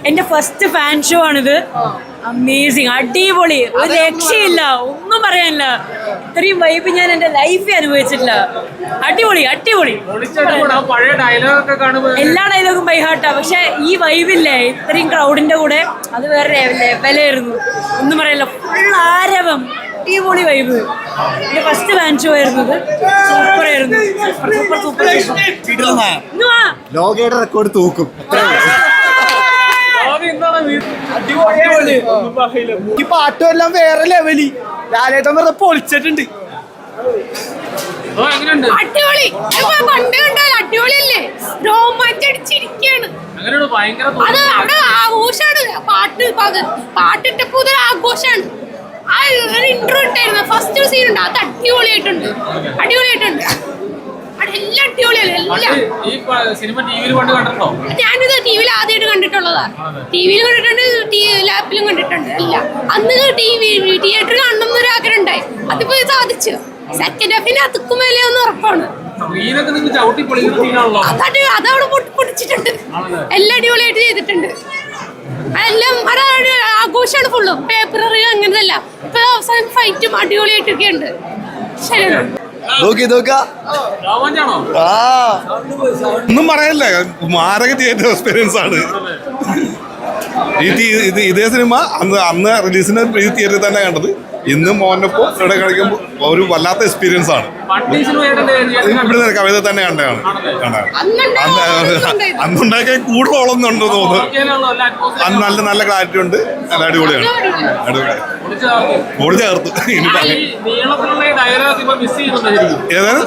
എന്റെ first fan show ആണിത്. Amazing, അടിപൊളി, ഒരു രക്ഷയില്ല, ഒന്നും പറയാനില്ല. ഇത്രയും വൈബ് ഞാൻ എന്റെ ലൈഫിൽ അനുഭവിച്ചിട്ടില്ല. അടിപൊളി അടിപൊളി. എല്ലാ ഡയലോഗും ബൈഹാർട്ടാ, പക്ഷെ ഈ വൈബില്ലേ ഇത്രയും ക്രൗഡിന്റെ കൂടെ അത് വേറെ ലെവലായിരുന്നു. ഒന്നും പറയില്ല, ഫുൾ ആരവം, അടിപൊളി വൈബ്. എന്റെ ഫസ്റ്റ് ഫാൻ ഷോ ആയിരുന്നു ഇത്. സൂപ്പർ ആയിരുന്നു, സൂപ്പർ സൂപ്പർ സൂപ്പർ. ലോകയുടെ റെക്കോർഡ് തൂക്കും. ഈ പാട്ടും എല്ലാം വേറെ ലെവലി. ലാലേട്ടൻ വെറുതെ പൊളിച്ചിട്ടുണ്ട്. അടിപൊളി, പണ്ട് കണ്ടാൽ അടിപൊളിയല്ലേ, രോമാഞ്ചടിച്ചിരിക്കാണ്. അത് അവിടെ ആഘോഷാണ്. പാട്ടിട്ടപ്പോ ഇതൊരു ആഘോഷാണ്. ആ ഒരു ഇൻട്രോ ഉണ്ടായിരുന്നു, ഫസ്റ്റ് സീൻ ഉണ്ട്, അത് അടിപൊളിയായിട്ടുണ്ട്. എല്ലാം അടിപൊളിയല്ലേ, എല്ലാം. ഞാനിത് ടിവിയിൽ ആദ്യമായിട്ട് കണ്ടിട്ടുള്ളതാ. ടിവിയിൽ കണ്ടിട്ടുണ്ട്, ലാപ്പിലും കണ്ടിട്ടുണ്ട്. എല്ലാം അന്ന് തിയേറ്ററിൽ കാണണം എന്നൊരു ആഗ്രഹം ഉണ്ടായി, അതിപ്പോ സാധിച്ചു. സെക്കൻഡ് ഹാഫിന് അതുക്കും മേലെ ഒന്ന് ഉറപ്പാണ്. അതവിടെ പൊട്ടിച്ചിട്ടുണ്ട്, എല്ലാം അടിപൊളിയായിട്ട് ചെയ്തിട്ടുണ്ട്. എല്ലാം ആഘോഷമാണ് ഫുള്ള്. പേപ്പർ അങ്ങനതല്ല, ഇപ്പൊ അവസാനം ഫൈറ്റും അടിപൊളിയായിട്ടൊക്കെ ഉണ്ട്. ശരിയാണ്. ഒന്നും പറയാനില്ല, മാരക തിയേറ്റർ എക്സ്പീരിയൻസ് ആണ്. ഇതേ സിനിമ അന്ന് റിലീസിന് തിയേറ്ററിൽ തന്നെ കണ്ടത്. ഇന്ന് മോനൊപ്പം ഇവിടെ കളിക്കുമ്പോൾ ഒരു വല്ലാത്ത എക്സ്പീരിയൻസ് ആണ്. ഇവിടെ കവിത തന്നെ കണ്ടതാണ്. അന്നുണ്ടാക്കിയ കൂടുതലൊന്നും ഉണ്ടെന്ന് തോന്നുന്നു. അന്ന് നല്ല നല്ല ക്ലാരിറ്റി ഉണ്ട്, നല്ല അടിപൊളിയാണ്. ഓടി ചേർത്തു. ഏതാണ്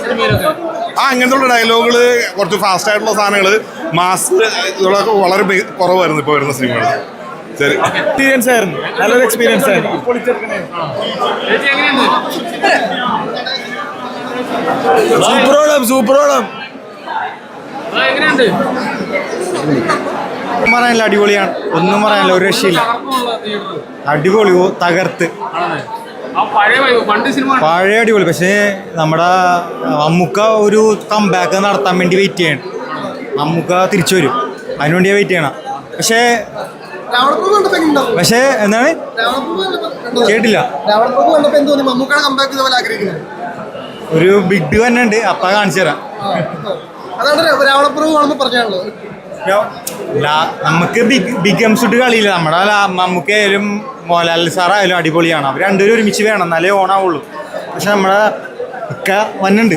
അങ്ങനത്തെ ഡയലോഗുകള്, കുറച്ച് ഫാസ്റ്റ് ആയിട്ടുള്ള സാധനങ്ങള്, മാസ് ഇതൊക്കെ വളരെ കുറവായിരുന്നു ഇപ്പൊ വരുന്ന സിനിമകൾ. ശരി, എക്സ്പീരിയൻസ് ആയിരുന്നു, നല്ലൊരു എക്സ്പീരിയൻസ് ആയിരുന്നു. സൂപ്പറോളം പറയാനില്ല, അടിപൊളിയാണ്. ഒന്നും പറയാനില്ല, ഒരു രക്ഷയില്ല. അടിപൊളി, തകർത്ത്. പഴയ അടിപൊളി. പക്ഷേ നമ്മുടെ മമ്മൂക്ക ഒരു കംബാക്ക് നടത്താൻ വേണ്ടി വെയിറ്റ് ചെയ്യണം. മമ്മൂക്ക തിരിച്ചു വരും, അതിനുവേണ്ടിയാ വെയിറ്റ് ചെയ്യണം. പക്ഷേ എന്താണ് കേട്ടില്ല. ഒരു ബിഗ് തന്നെ ഉണ്ട്, അപ്പ കാണിച്ചു തരാം. നമുക്ക് ബിഗ് എംസുട്ട് കളിയില്ല. നമ്മുടെ മമ്മൂക്കായാലും മോഹൻലാൽ സാറായാലും അടിപൊളിയാണ്. അവർ രണ്ടുപേരും ഒരുമിച്ച് വേണം, എന്നാലേ ഓണാവുള്ളൂ. പക്ഷെ നമ്മുടെ ഒക്കെ വന്നുണ്ട്.